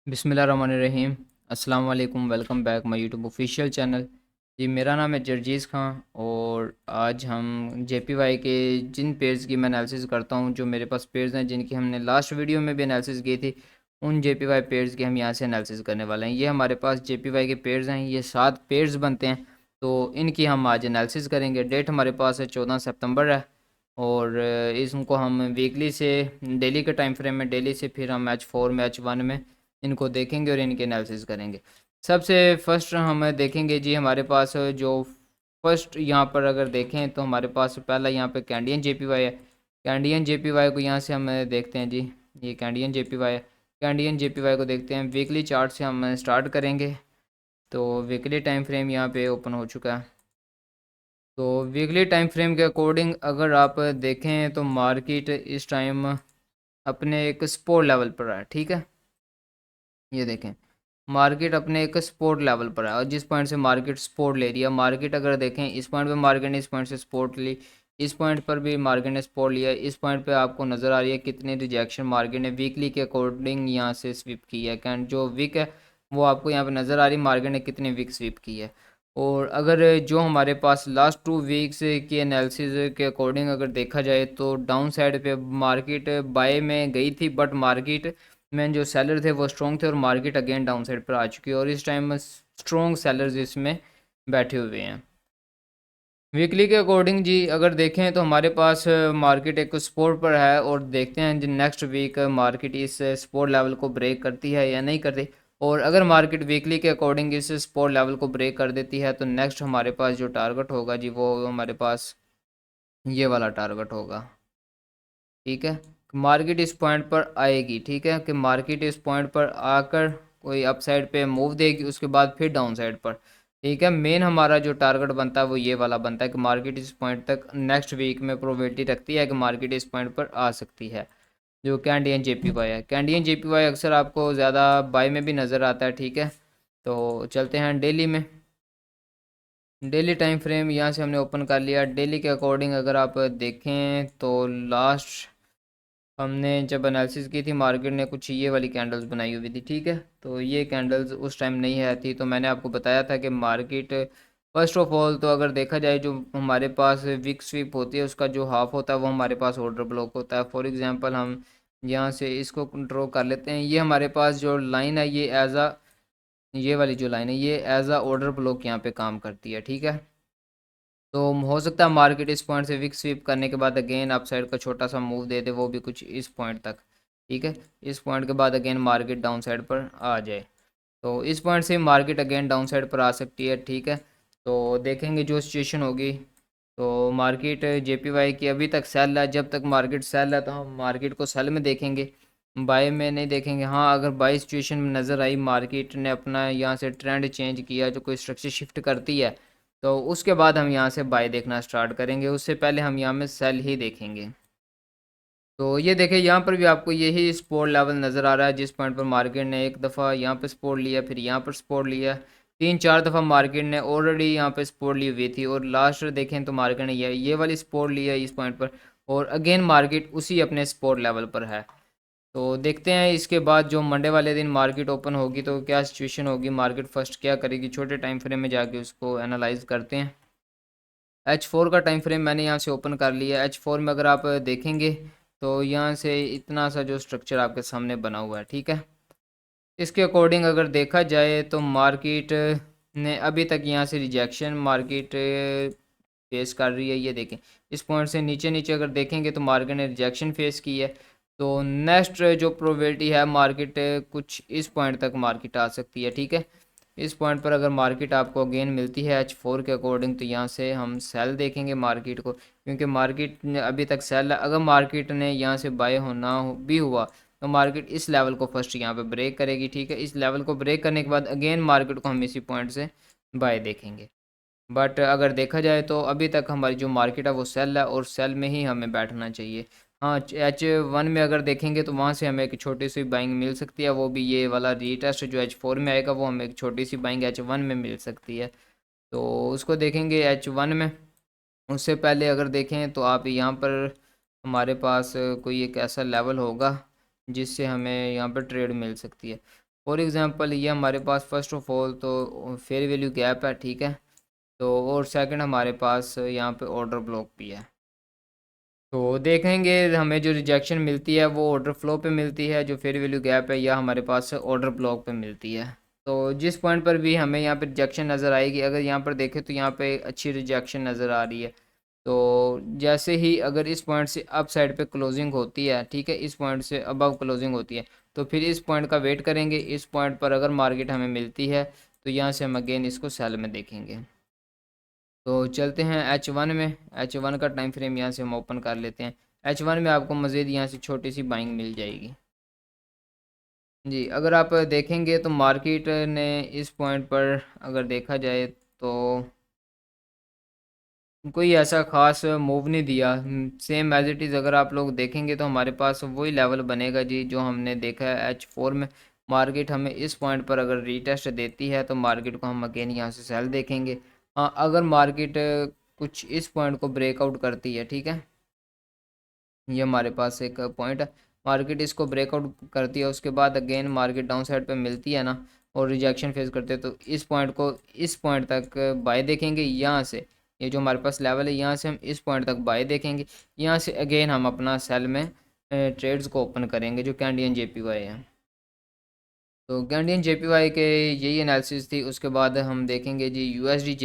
बिस्मिल्लाहिर्रहमानिर्रहीम। अस्सलाम वालेकुम। Welcome back my YouTube official channel. जी, मेरा नाम है जरजीज़ खां और आज हम जेपीवाई के जिन पेयर्स की मैं एनालिसिस करता हूं, जो मेरे पास पेयर्स हैं जिनकी हमने लास्ट वीडियो में भी एनालिसिस की थी, उन जेपीवाई पेयर्स की हम यहां से एनालिसिस करने वाले हैं। ये हमारे पास जेपीवाई के पेयर्स हैं, ये 7 पेयर्स बनते हैं, तो इनकी हम आज एनालिसिस करेंगे। डेट हमारे पास है 14 सितंबर है और इसको हम वीकली से डेली के टाइम फ्रेम में, डेली से फिर हम H4 में, H1 में इनको देखेंगे और इनके एनालिसिस करेंगे। सबसे फर्स्ट हम देखेंगे जी, हमारे पास जो फर्स्ट यहाँ पर अगर देखें तो हमारे पास पहला यहाँ पे कैंडियन जेपीवाई है। कैंडियन जेपीवाई को यहाँ से हम देखते हैं जी, ये कैंडियन जेपीवाई है। कैंडियन जेपीवाई को देखते हैं, वीकली चार्ट से हम स्टार्ट करेंगे। तो वीकली टाइम फ्रेम यहाँ पे ओपन हो चुका है। तो वीकली टाइम फ्रेम के अकॉर्डिंग अगर आप देखें तो मार्केट इस टाइम अपने एक सपोर्ट लेवल पर है, ठीक है। ये देखें, मार्केट अपने एक सपोर्ट लेवल पर है और जिस पॉइंट से मार्केट सपोर्ट ले रही है, मार्केट अगर देखें इस पॉइंट पे मार्केट ने इस पॉइंट से सपोर्ट ली, इस पॉइंट पर भी मार्केट ने सपोर्ट लिया, इस पॉइंट पे आपको नज़र आ रही है कितनी रिजेक्शन मार्केट ने वीकली के अकॉर्डिंग यहाँ से स्विप की है। कैंड जो वीक है वो आपको यहाँ पे नज़र आ रही है, मार्केट ने कितनी वीक स्विप की है। और अगर जो हमारे पास लास्ट 2 वीक्स की एनालिसिस के अकॉर्डिंग अगर देखा जाए तो डाउन साइड पे मार्केट बाय में गई थी, बट मार्केट में जो सेलर थे वो स्ट्रॉन्ग थे और मार्केट अगेन डाउन साइड पर आ चुकी है और इस टाइम स्ट्रॉन्ग सेलर्स इसमें बैठे हुए हैं। वीकली के अकॉर्डिंग जी अगर देखें तो हमारे पास मार्केट एक सपोर्ट पर है और देखते हैं जी नेक्स्ट वीक मार्केट इस सपोर्ट लेवल को ब्रेक करती है या नहीं करती। और अगर मार्केट वीकली के अकॉर्डिंग इस सपोर्ट लेवल को ब्रेक कर देती है तो नेक्स्ट हमारे पास जो टारगेट होगा जी, वो हमारे पास ये वाला टारगेट होगा, ठीक है। मार्केट इस पॉइंट पर आएगी, ठीक है, कि मार्केट इस पॉइंट पर आकर कोई अपसाइड पे मूव देगी, उसके बाद फिर डाउन साइड पर, ठीक है। मेन हमारा जो टारगेट बनता है वो ये वाला बनता है कि मार्केट इस पॉइंट तक नेक्स्ट वीक में प्रोबेबिलिटी रखती है कि मार्केट इस पॉइंट पर आ सकती है। जो कैंडियन जेपीवाई है, कैंडियन जेपीवाई अक्सर आपको ज़्यादा बाय में भी नज़र आता है, ठीक है। तो चलते हैं डेली में। डेली टाइम फ्रेम यहाँ से हमने ओपन कर लिया। डेली के अकॉर्डिंग अगर आप देखें तो लास्ट हमने जब एनालिसिस की थी, मार्केट ने कुछ ये वाली कैंडल्स बनाई हुई थी, ठीक है। तो ये कैंडल्स उस टाइम नहीं है थी, तो मैंने आपको बताया था कि मार्केट फर्स्ट ऑफ ऑल तो अगर देखा जाए जो हमारे पास विक स्वीप होती है उसका जो हाफ होता है वो हमारे पास ऑर्डर ब्लॉक होता है। फॉर एग्जांपल हम यहाँ से इसको ड्रॉ कर लेते हैं। ये हमारे पास जो लाइन है ये एज अ, ये वाली जो लाइन है ये एज अ ऑर्डर ब्लॉक यहाँ पे काम करती है, ठीक है। तो हो सकता है मार्केट इस पॉइंट से विक स्वीप करने के बाद अगेन अप साइड का छोटा सा मूव दे दे, वो भी कुछ इस पॉइंट तक, ठीक है। इस पॉइंट के बाद अगेन मार्केट डाउन साइड पर आ जाए, तो इस पॉइंट से मार्केट अगेन डाउन साइड पर आ सकती है, ठीक है। तो देखेंगे जो सिचुएशन होगी। तो मार्केट जेपीवाई की अभी तक सेल है, जब तक मार्केट सेल है तो हम मार्केट को सेल में देखेंगे, बाय में नहीं देखेंगे। हाँ, अगर बाय सिचुएशन में नज़र आई मार्केट ने अपना यहाँ से ट्रेंड चेंज किया, जो कोई स्ट्रक्चर शिफ्ट करती है, तो उसके बाद हम यहाँ से बाय देखना स्टार्ट करेंगे। उससे पहले हम यहाँ में सेल ही देखेंगे। तो ये देखिए यहाँ पर भी आपको यही सपोर्ट लेवल नज़र आ रहा है, जिस पॉइंट पर मार्केट ने एक दफ़ा यहाँ पर सपोर्ट लिया, फिर यहाँ पर सपोर्ट लिया, 3-4 दफ़ा मार्केट ने ऑलरेडी यहाँ पे सपोर्ट ली हुई थी और लास्ट देखें तो मार्केट ने ये वाली सपोर्ट लिया इस पॉइंट पर और अगेन मार्केट उसी अपने सपोर्ट लेवल पर है। तो देखते हैं इसके बाद जो मंडे वाले दिन मार्केट ओपन होगी तो क्या सिचुएशन होगी, मार्केट फर्स्ट क्या करेगी, छोटे टाइम फ्रेम में जाके उसको एनालाइज करते हैं। H4 का टाइम फ्रेम मैंने यहाँ से ओपन कर लिया। H4 में अगर आप देखेंगे तो यहाँ से इतना सा जो स्ट्रक्चर आपके सामने बना हुआ है, ठीक है। इसके अकॉर्डिंग अगर देखा जाए तो मार्केट ने अभी तक यहाँ से रिजेक्शन मार्केट फेस कर रही है। ये देखें, इस पॉइंट से नीचे नीचे अगर देखेंगे तो मार्केट ने रिजेक्शन फेस की है। तो नेक्स्ट जो प्रोबेबिलिटी है मार्केट कुछ इस पॉइंट तक मार्केट आ सकती है, ठीक है। इस पॉइंट पर अगर मार्केट आपको अगेन मिलती है H4 के अकॉर्डिंग तो यहाँ से हम सेल देखेंगे मार्केट को, क्योंकि मार्केट ने अभी तक सेल है। अगर मार्केट ने यहाँ से बाय होना भी हुआ तो मार्केट इस लेवल को फर्स्ट यहाँ पे ब्रेक करेगी, ठीक है। इस लेवल को ब्रेक करने के बाद अगेन मार्केट को हम इसी पॉइंट से बाय देखेंगे। बट अगर देखा जाए तो अभी तक हमारी जो मार्केट है वो सेल है और सेल में ही हमें बैठना चाहिए। हाँ, H1 में अगर देखेंगे तो वहाँ से हमें एक छोटी सी बाइंग मिल सकती है, वो भी ये वाला रीटेस्ट जो H4 में आएगा वो हमें एक छोटी सी बाइंग H1 में मिल सकती है। तो उसको देखेंगे H1 में। उससे पहले अगर देखें तो आप यहाँ पर हमारे पास कोई एक ऐसा लेवल होगा जिससे हमें यहाँ पर ट्रेड मिल सकती है। फॉर एग्ज़ाम्पल ये हमारे पास फर्स्ट ऑफ ऑल तो फेयर वैल्यू गैप है, ठीक है। तो और सेकंड हमारे पास यहाँ पे ऑर्डर ब्लॉक भी है। तो देखेंगे हमें जो रिजेक्शन मिलती है वो ऑर्डर फ्लो पे मिलती है, जो फेयर वैल्यू गैप है या हमारे पास ऑर्डर ब्लॉक पे मिलती है। तो जिस पॉइंट पर भी हमें यहाँ पे रिजेक्शन नज़र आएगी, अगर यहाँ पर देखें तो यहाँ पे अच्छी रिजेक्शन नज़र आ रही है। तो जैसे ही अगर इस पॉइंट से अप साइड पे क्लोजिंग होती है, ठीक है, इस पॉइंट से अबव क्लोजिंग होती है, तो फिर इस पॉइंट का वेट करेंगे। इस पॉइंट पर अगर मार्केट हमें मिलती है तो यहाँ से हम अगेन इसको सेल में देखेंगे। तो चलते हैं H1 में। H1 का टाइम फ्रेम यहाँ से हम ओपन कर लेते हैं। H1 में आपको मज़ीद यहाँ से छोटी सी बाइंग मिल जाएगी। जी, अगर आप देखेंगे तो मार्केट ने इस पॉइंट पर अगर देखा जाए तो कोई ऐसा ख़ास मूव नहीं दिया। सेम एज़ इट इज़ अगर आप लोग देखेंगे तो हमारे पास वही लेवल बनेगा जी जो हमने देखा है H4 में। मार्केट हमें इस पॉइंट पर अगर रीटेस्ट देती है तो मार्केट को हम अगेन यहाँ से सेल देखेंगे। हाँ, अगर मार्केट कुछ इस पॉइंट को ब्रेकआउट करती है, ठीक है, ये हमारे पास एक पॉइंट है, मार्केट इसको ब्रेकआउट करती है, उसके बाद अगेन मार्केट डाउन साइड पे मिलती है ना और रिजेक्शन फेस करते हैं, तो इस पॉइंट को इस पॉइंट तक बाय देखेंगे। यहाँ से ये जो हमारे पास लेवल है यहाँ से हम इस पॉइंट तक बाय देखेंगे। यहाँ से अगेन हम अपना सेल में ट्रेड्स को ओपन करेंगे जो कैंडियन JPY है। तो कैंडियन JPY के यही एनालिसिस थी। उसके बाद हम देखेंगे जी USD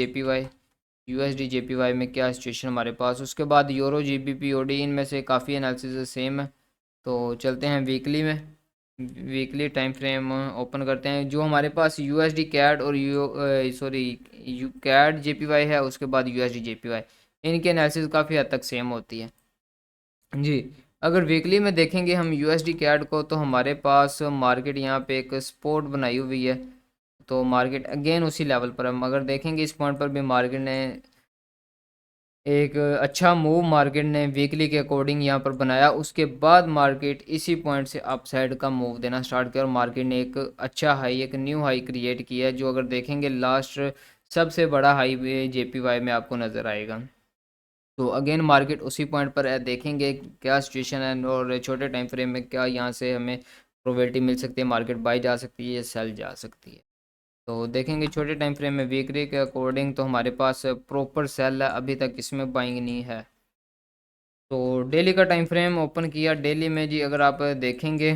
JPY में क्या सिचुएशन हमारे पास। उसके बाद यूरो GBP OD, इनमें से काफ़ी एनालिसिस सेम है। तो चलते हैं वीकली में। वीकली टाइम फ्रेम ओपन करते हैं। जो हमारे पास USD कैड और यू कैड JPY है, उसके बाद USD JPY, इनकी एनालिसिस काफ़ी हद तक सेम होती है जी। अगर वीकली में देखेंगे हम USD कैड को, तो हमारे पास मार्केट यहाँ पे एक सपोर्ट बनाई हुई है। तो मार्केट अगेन उसी लेवल पर हम अगर देखेंगे इस पॉइंट पर भी मार्केट ने एक अच्छा मूव मार्केट ने वीकली के अकॉर्डिंग यहाँ पर बनाया। उसके बाद मार्केट इसी पॉइंट से अप साइड का मूव देना स्टार्ट किया और मार्केट ने एक अच्छा हाई, एक न्यू हाई क्रिएट किया है, जो अगर देखेंगे लास्ट सबसे बड़ा हाई JPY में आपको नज़र आएगा। तो अगेन मार्केट उसी पॉइंट पर है, देखेंगे क्या सिचुएशन है और छोटे टाइम फ्रेम में क्या यहाँ से हमें प्रोबेबिलिटी मिल सकती है, मार्केट बाई जा सकती है या सेल जा सकती है। तो देखेंगे छोटे टाइम फ्रेम में वीकली के अकॉर्डिंग तो हमारे पास प्रॉपर सेल है, अभी तक इसमें बाइंग नहीं है। तो डेली का टाइम फ्रेम ओपन किया। डेली में जी अगर आप देखेंगे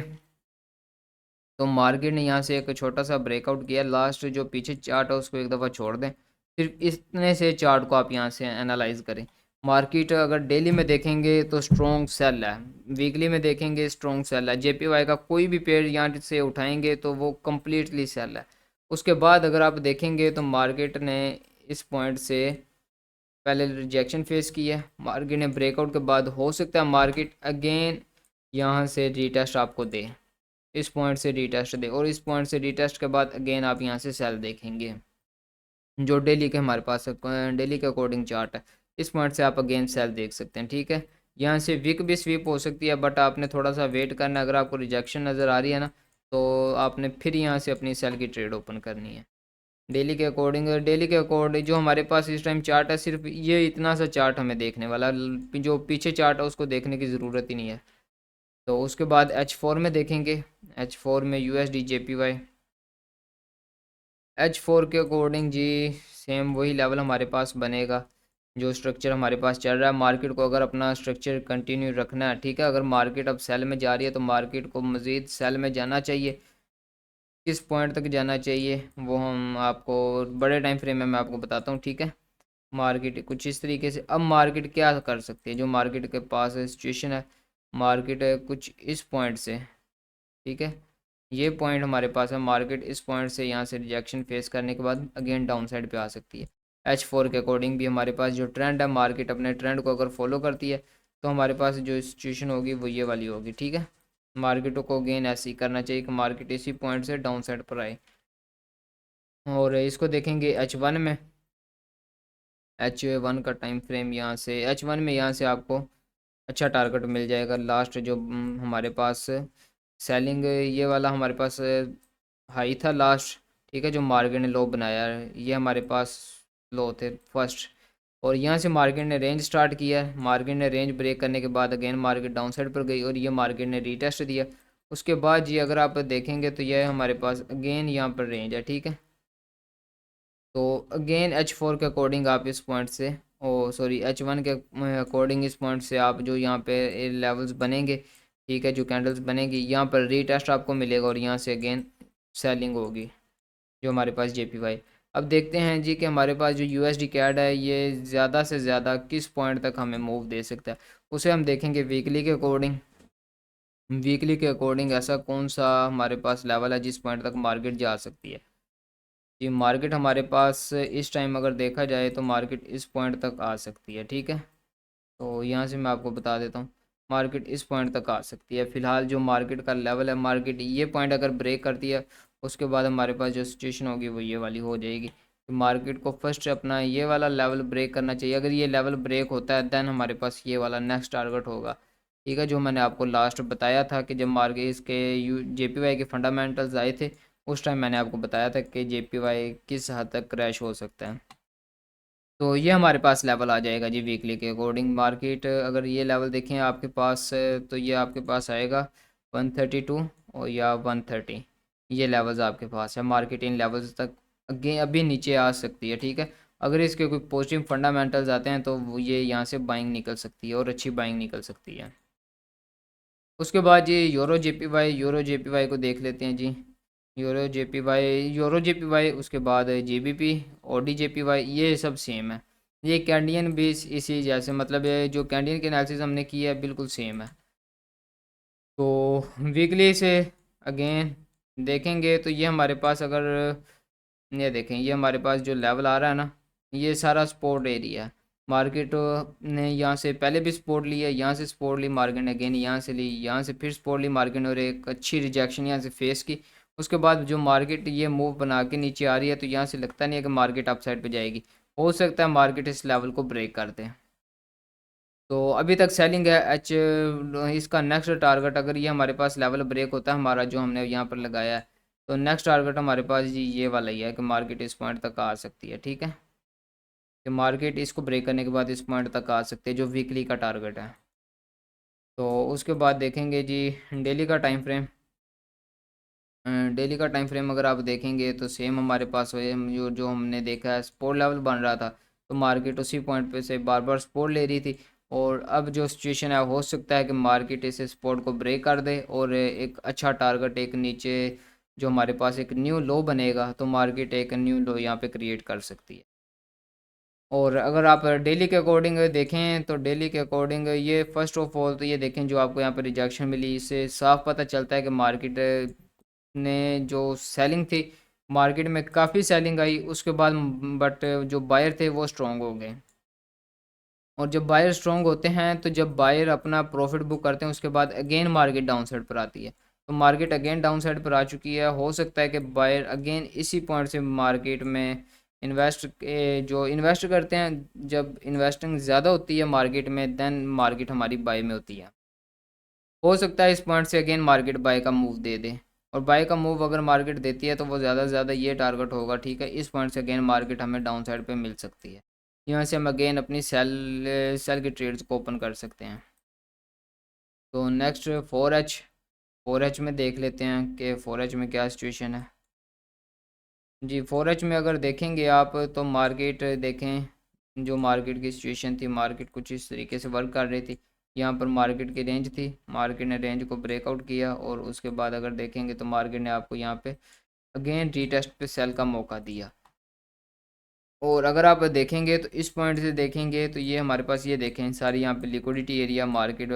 तो मार्केट ने यहाँ से एक छोटा सा ब्रेकआउट किया। लास्ट जो पीछे चार्ट है उसको एक दफ़ा छोड़ दें, सिर्फ इतने से चार्ट को आप यहाँ से एनालाइज करें। मार्केट अगर डेली में देखेंगे तो स्ट्रॉन्ग सेल है, वीकली में देखेंगे स्ट्रॉन्ग सेल है। JPY का कोई भी पेयर यहाँ से उठाएंगे तो वो कम्प्लीटली सेल है। उसके बाद अगर आप देखेंगे तो मार्केट ने इस पॉइंट से पहले रिजेक्शन फेस की है। मार्केट ने ब्रेकआउट के बाद हो सकता है मार्केट अगेन यहाँ से रीटेस्ट आपको दे, इस पॉइंट से रीटेस्ट दे और इस पॉइंट से रीटेस्ट के बाद अगेन आप यहाँ से सेल देखेंगे। जो डेली के हमारे पास डेली के अकॉर्डिंग चार्ट है, इस पॉइंट से आप अगेन सेल देख सकते हैं, ठीक है। यहाँ से वीक भी स्वीप हो सकती है, बट आपने थोड़ा सा वेट करना है। अगर आपको रिजेक्शन नज़र आ रही है ना, तो आपने फिर यहाँ से अपनी सेल की ट्रेड ओपन करनी है। डेली के अकॉर्डिंग जो हमारे पास इस टाइम चार्ट है, सिर्फ ये इतना सा चार्ट हमें देखने वाला, जो पीछे चार्ट है उसको देखने की ज़रूरत ही नहीं है। तो उसके बाद H4 में देखेंगे। H4 में USD JPY, H4 के अकॉर्डिंग जी सेम वही लेवल हमारे पास बनेगा जो स्ट्रक्चर हमारे पास चल रहा है। मार्केट को अगर अपना स्ट्रक्चर कंटिन्यू रखना है, ठीक है, अगर मार्केट अब सेल में जा रही है तो मार्केट को मज़ीद सेल में जाना चाहिए। किस पॉइंट तक जाना चाहिए वो हम आपको बड़े टाइम फ्रेम में मैं आपको बताता हूँ, ठीक है। मार्केट कुछ इस तरीके से, अब मार्केट क्या कर सकती है, जो मार्केट के पास सिचुएशन है, मार्केट कुछ इस पॉइंट से, ठीक है, ये पॉइंट हमारे पास है। मार्केट इस पॉइंट से यहाँ से रिजेक्शन फेस करने के बाद अगेन डाउन साइड पे आ सकती है। H4 के अकॉर्डिंग भी हमारे पास जो ट्रेंड है, मार्केट अपने ट्रेंड को अगर फॉलो करती है तो हमारे पास जो सिचुएशन होगी वो ये वाली होगी, ठीक है। मार्केट को अगेन ऐसे ही करना चाहिए कि मार्केट इसी पॉइंट से डाउन साइड पर आए। और इसको देखेंगे H1 में। H1 का टाइम फ्रेम यहाँ से, H1 में यहाँ से आपको अच्छा टारगेट मिल जाएगा। लास्ट जो हमारे पास सेलिंग ये वाला हमारे पास हाई था लास्ट, ठीक है, जो मार्केट ने लो बनाया है, ये हमारे पास लो थे फर्स्ट। और यहाँ से मार्केट ने रेंज स्टार्ट किया है। मार्केट ने रेंज ब्रेक करने के बाद अगेन मार्केट डाउन साइड पर गई और ये मार्केट ने रीटेस्ट दिया। उसके बाद जी अगर आप देखेंगे तो यह हमारे पास अगेन यहाँ पर रेंज है, ठीक है। तो अगेन H4 के अकॉर्डिंग आप इस पॉइंट से, ओ सॉरी H1 के अकॉर्डिंग इस पॉइंट से आप जो यहाँ पे लेवल्स बनेंगे, ठीक है, जो कैंडल्स बनेंगी यहाँ पर रीटेस्ट आपको मिलेगा और यहाँ से अगेन सेलिंग होगी जो हमारे पास JPY। अब देखते हैं जी कि हमारे पास जो USD कैड है ये ज़्यादा से ज़्यादा किस पॉइंट तक हमें मूव दे सकता है, उसे हम देखेंगे वीकली के अकॉर्डिंग। वीकली के अकॉर्डिंग ऐसा कौन सा हमारे पास लेवल है जिस पॉइंट तक मार्केट जा सकती है। जी मार्केट हमारे पास इस टाइम अगर देखा जाए तो मार्केट इस पॉइंट तक आ सकती है, ठीक है। तो यहाँ से मैं आपको बता देता हूँ, मार्केट इस पॉइंट तक आ सकती है। फ़िलहाल जो मार्केट का लेवल है, मार्केट ये पॉइंट अगर ब्रेक करती है उसके बाद हमारे पास जो सिचुएशन होगी वो ये वाली हो जाएगी। तो मार्केट को फर्स्ट अपना ये वाला लेवल ब्रेक करना चाहिए। अगर ये लेवल ब्रेक होता है देन हमारे पास ये वाला नेक्स्ट टारगेट होगा, ठीक है, जो मैंने आपको लास्ट बताया था कि जब मार्केट इसके JPY के फंडामेंटल्स आए थे उस टाइम मैंने आपको बताया था कि JPY किस हद तक क्रैश हो सकता है। तो ये हमारे पास लेवल आ जाएगा जी वीकली के अकॉर्डिंग। मार्केट अगर ये लेवल देखें आपके पास तो ये आपके पास आएगा 132 और या 130, ये लेवल्स आपके पास है। मार्केट इन लेवल्स तक अगे अभी नीचे आ सकती है, ठीक है। अगर इसके कोई पॉजिटिव फंडामेंटल्स आते हैं तो ये यहाँ से बाइंग निकल सकती है और अच्छी बाइंग निकल सकती है। उसके बाद जी यूरो JPY को देख लेते हैं जी। यूरो JPY उसके बाद GBP, OD JPY, ये सब सेम है। ये कैंडियन भी इसी जैसे, मतलब ये जो कैंडियन की एनालिसिस हमने की है बिल्कुल सेम है। तो वीकली से अगेन देखेंगे तो ये हमारे पास अगर ये देखें, ये हमारे पास जो लेवल आ रहा है ना, ये सारा सपोर्ट एरिया है। मार्केट ने यहाँ से पहले भी सपोर्ट लिया, यहाँ से सपोर्ट ली मार्केट ने, अगेन यहाँ से ली, यहाँ से फिर सपोर्ट ली मार्केट ने और एक अच्छी रिजेक्शन यहाँ से फेस की। उसके बाद जो मार्केट ये मूव बना के नीचे आ रही है तो यहाँ से लगता नहीं है कि मार्केट अपसाइड पे जाएगी। हो सकता है मार्केट इस लेवल को ब्रेक कर दे। तो अभी तक सेलिंग है इसका नेक्स्ट टारगेट अगर ये हमारे पास लेवल ब्रेक होता है हमारा जो हमने यहाँ पर लगाया है, तो नेक्स्ट टारगेट हमारे पास जी ये वाला ही है कि मार्केट इस पॉइंट तक आ सकती है, ठीक है। कि मार्केट इसको ब्रेक करने के बाद इस पॉइंट तक आ सकते हैं जो वीकली का टारगेट है। तो उसके बाद देखेंगे जी डेली का टाइम फ्रेम। डेली का टाइम फ्रेम अगर आप देखेंगे तो सेम हमारे पास है, जो जो हमने देखा है सपोर्ट लेवल बन रहा था तो मार्केट उसी पॉइंट पे से बार बार सपोर्ट ले रही थी। और अब जो सिचुएशन है हो सकता है कि मार्केट इस सपोर्ट को ब्रेक कर दे और एक अच्छा टारगेट एक नीचे जो हमारे पास एक न्यू लो बनेगा तो मार्केट एक न्यू लो यहाँ पे क्रिएट कर सकती है। और अगर आप डेली के अकॉर्डिंग देखें तो डेली के अकॉर्डिंग ये फर्स्ट ऑफ ऑल तो ये देखें जो आपको यहाँ पर रिजेक्शन मिली, इससे साफ पता चलता है कि मार्केट ने जो सेलिंग थी, मार्केट में काफ़ी सेलिंग आई उसके बाद, बट जो बायर थे वो स्ट्रॉन्ग हो गए। और जब बायर स्ट्रॉन्ग होते हैं तो जब बायर अपना प्रॉफिट बुक करते हैं उसके बाद अगेन मार्केट डाउन साइड पर आती है। तो मार्केट अगेन डाउन साइड पर आ चुकी है। हो सकता है कि बायर अगेन इसी पॉइंट से मार्केट में जो इन्वेस्ट करते हैं, जब इन्वेस्टिंग ज़्यादा होती है मार्केट में देन मार्केट हमारी बाय में होती है। हो सकता है इस पॉइंट से अगेन मार्केट बाय का मूव दे दे। और बाय का मूव अगर मार्केट देती है तो वो ज़्यादा से ज़्यादा ये टारगेट होगा, ठीक है, इस पॉइंट से अगेन मार्केट हमें डाउन साइड पे मिल सकती है। यहाँ से हम अगेन अपनी सेल की ट्रेड्स को ओपन कर सकते हैं। तो नेक्स्ट 4H में देख लेते हैं कि 4H में क्या सिचुएशन है। जी 4H में अगर देखेंगे आप तो मार्केट देखें, जो मार्केट की सिचुएशन थी, मार्केट कुछ इस तरीके से वर्क कर रही थी। यहाँ पर मार्केट की रेंज थी, मार्केट ने रेंज को ब्रेकआउट किया और उसके बाद अगर देखेंगे तो मार्केट ने आपको यहाँ पे अगेन रीटेस्ट पे सेल का मौका दिया। और अगर आप देखेंगे तो इस पॉइंट से देखेंगे तो ये हमारे पास ये देखें सारी यहाँ पे लिक्विडिटी एरिया, मार्केट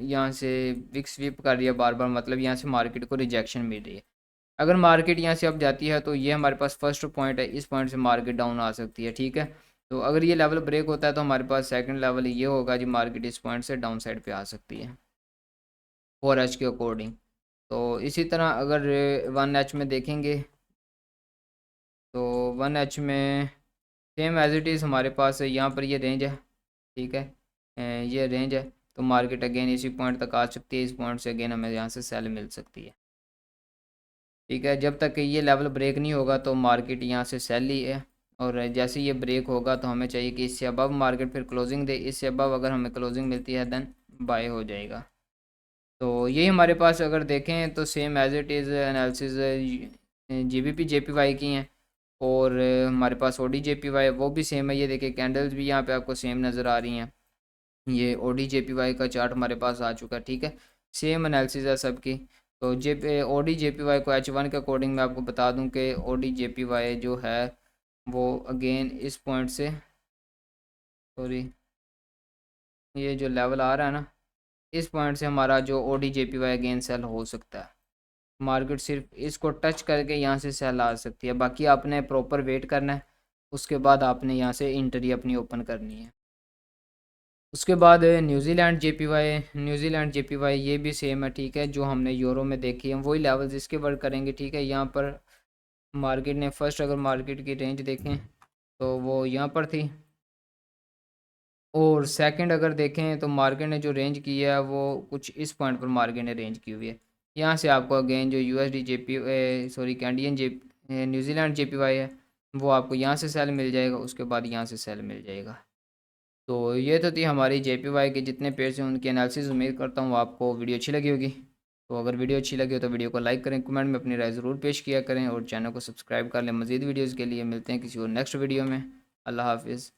यहाँ से विक स्वीप कर रही है बार बार, मतलब यहाँ से मार्केट को रिजेक्शन मिल रही है। अगर मार्केट यहाँ से अब जाती है तो ये हमारे पास फर्स्ट पॉइंट है, इस पॉइंट से मार्केट डाउन आ सकती है, ठीक है। तो अगर ये लेवल ब्रेक होता है तो हमारे पास सेकंड लेवल ये होगा जी, मार्केट इस पॉइंट से डाउन साइड पे आ सकती है 4H के अकॉर्डिंग। तो इसी तरह अगर 1H में देखेंगे तो 1H में सेम एज इट इज़ हमारे पास यहाँ पर ये रेंज है, ठीक है, ये रेंज है। तो मार्केट अगेन इसी पॉइंट तक आ सकती है, इस पॉइंट से अगेन हमें यहाँ से सेल मिल सकती है, ठीक है। जब तक ये लेवल ब्रेक नहीं होगा तो मार्केट यहाँ से सेल ही है। और जैसे ये ब्रेक होगा तो हमें चाहिए कि इससे अबव मार्केट फिर क्लोजिंग दे, इससे अबव अगर हमें क्लोजिंग मिलती है देन बाय हो जाएगा। तो यही हमारे पास अगर देखें तो same as it is analysis GBP JPY की हैं। और हमारे पास ओडी जेपीवाई वो भी सेम है। ये देखिए कैंडल्स भी यहाँ पे आपको सेम नज़र आ रही हैं। ये ओडी जेपीवाई का चार्ट हमारे पास आ चुका है, ठीक है। सेम एनालिसिस है सबकी। तो ओडी जेपीवाई को H1 के अकॉर्डिंग मैं आपको बता दूं कि ओडी जेपीवाई जो है वो अगेन इस पॉइंट से, सॉरी, ये जो लेवल आ रहा है ना, इस पॉइंट से हमारा जो ओडी जेपीवाई अगेन सेल हो सकता है। मार्केट सिर्फ इसको टच करके यहाँ से सेल आ सकती है, बाकी आपने प्रॉपर वेट करना है। उसके बाद आपने यहाँ से एंट्री अपनी ओपन करनी है। उसके बाद न्यूजीलैंड जेपीवाई ये भी सेम है, ठीक है। जो हमने यूरो में देखी है वही लेवल्स इसके वर्क करेंगे, ठीक है। यहाँ पर मार्केट ने फर्स्ट अगर मार्केट की रेंज देखें तो वो यहाँ पर थी। और सेकंड अगर देखें तो मार्केट ने जो रेंज की है वो कुछ इस पॉइंट पर मार्केट ने रेंज की हुई है। यहाँ से आपको अगेन जो यूएसडी जेपी सॉरी कैंडियन जे न्यूजीलैंड जेपीवाई है वो आपको यहाँ से सेल मिल जाएगा, उसके बाद यहाँ से सेल मिल जाएगा। तो ये तो थी हमारी जेपीवाई के जितने पेयर्स हैं उनकी एनालिसिस। उम्मीद करता हूँ आपको वीडियो अच्छी लगी होगी। तो अगर वीडियो अच्छी लगी हो तो वीडियो को लाइक करें, कमेंट में अपनी राय ज़रूर पेश किया करें और चैनल को सब्सक्राइब कर लें। मज़ीद वीडियोज़ के लिए मिलते हैं किसी और नेक्स्ट वीडियो में। अल्लाह हाफिज़।